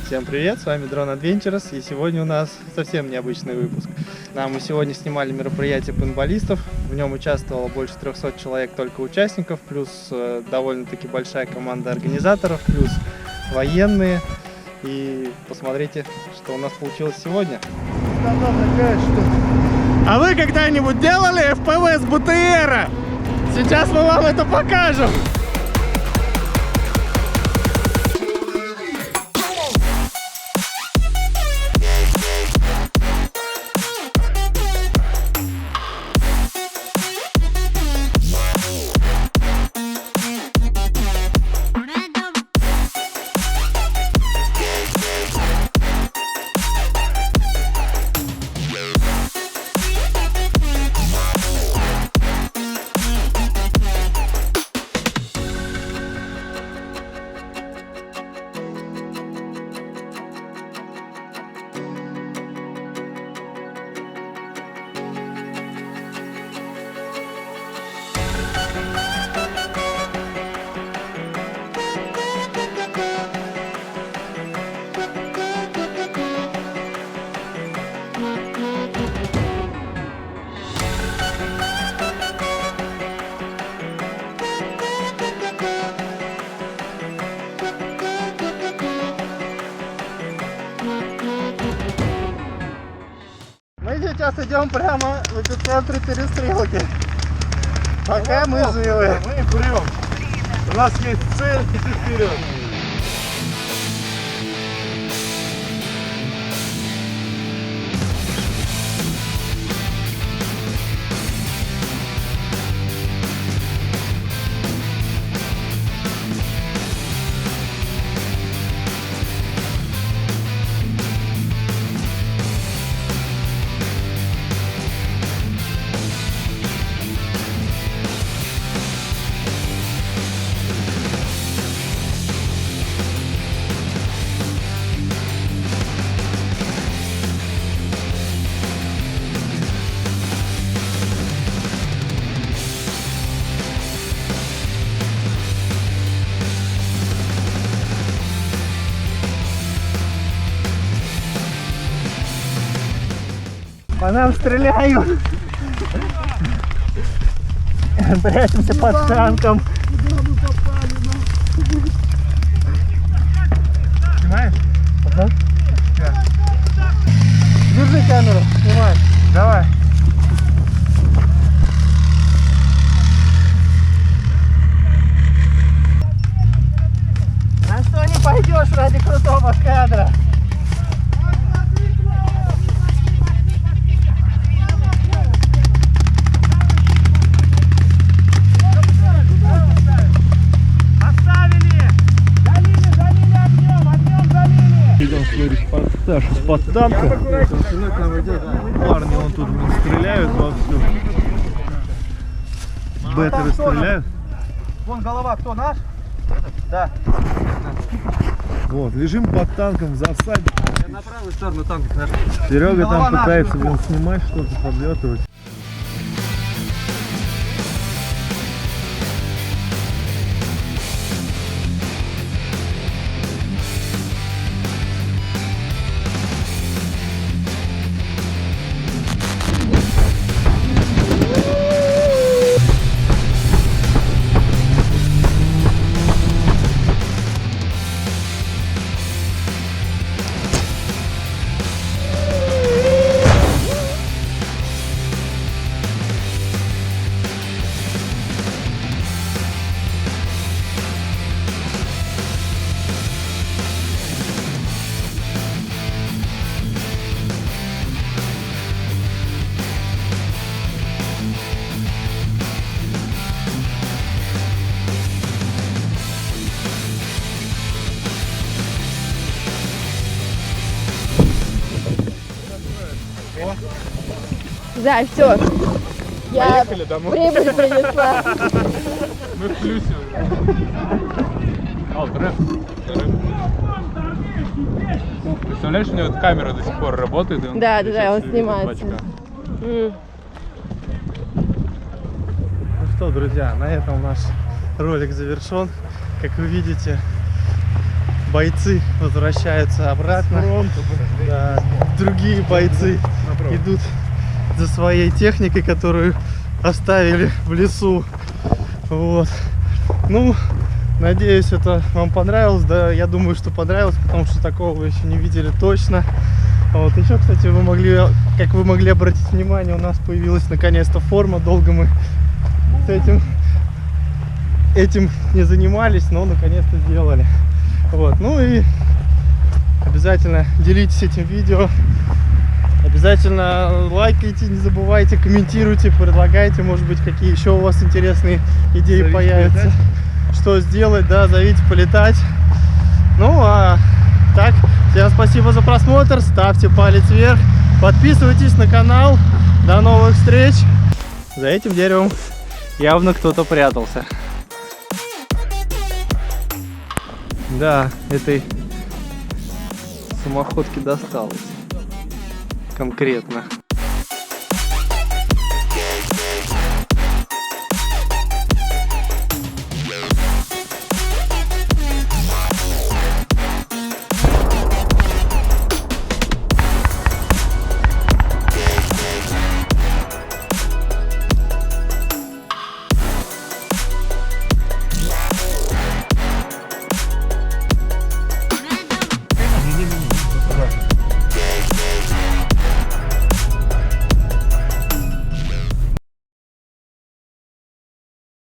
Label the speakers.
Speaker 1: Всем привет, с вами Drone Adventures, и сегодня у нас совсем необычный выпуск. Мы сегодня снимали мероприятие пейнтболистов, в нем участвовало больше 300 человек только участников, плюс довольно-таки большая команда организаторов, плюс военные. И посмотрите, что у нас получилось сегодня. А вы когда-нибудь делали FPV с БТРа? Сейчас мы вам это покажем! Мы сейчас идем прямо в эпицентре перестрелки. Пока мы живы.
Speaker 2: Мы прем. У нас есть цель, идти вперед.
Speaker 1: По нам стреляют. Прячемся под танком. Снимаешь? Ага. Держи камеру, снимай. Давай. На что не пойдешь ради крутого кадра?
Speaker 2: Идем смотреть репортаж из-под танка. Парни вон тут стреляют вовсю. Беттеры стреляют.
Speaker 1: Вон голова, кто наш? Да.
Speaker 2: Вот, лежим под танком в засаде.
Speaker 1: Я на правую сторону танка наш.
Speaker 2: Серега там пытается снимать что-то, подлетывать.
Speaker 3: Да, все. Я
Speaker 1: домой.
Speaker 3: прибыль принесла.
Speaker 1: Мы в плюсе уже. Представляешь, у него камера до сих пор работает, и он
Speaker 3: Да, он снимается.
Speaker 1: Ну что, друзья, на этом наш ролик завершен. Как вы видите, бойцы возвращаются обратно. Да, другие бойцы идут за своей техникой, которую оставили в лесу. Вот. Ну, надеюсь, это вам понравилось. Да, я думаю, что понравилось, потому что такого вы еще не видели точно. Вот. Еще, кстати, как вы могли обратить внимание, у нас появилась наконец-то форма. Долго мы с этим не занимались, но наконец-то сделали. Вот. Ну и обязательно делитесь этим видео. Обязательно лайкайте, не забывайте, комментируйте, предлагайте, может быть, какие еще у вас интересные идеи
Speaker 2: Зовите
Speaker 1: появятся.
Speaker 2: полетать.
Speaker 1: Что сделать, да, зовите полетать. Ну, а так, всем спасибо за просмотр, ставьте палец вверх, подписывайтесь на канал. До новых встреч. За этим деревом явно кто-то прятался. Да, этой самоходке досталось. Конкретно.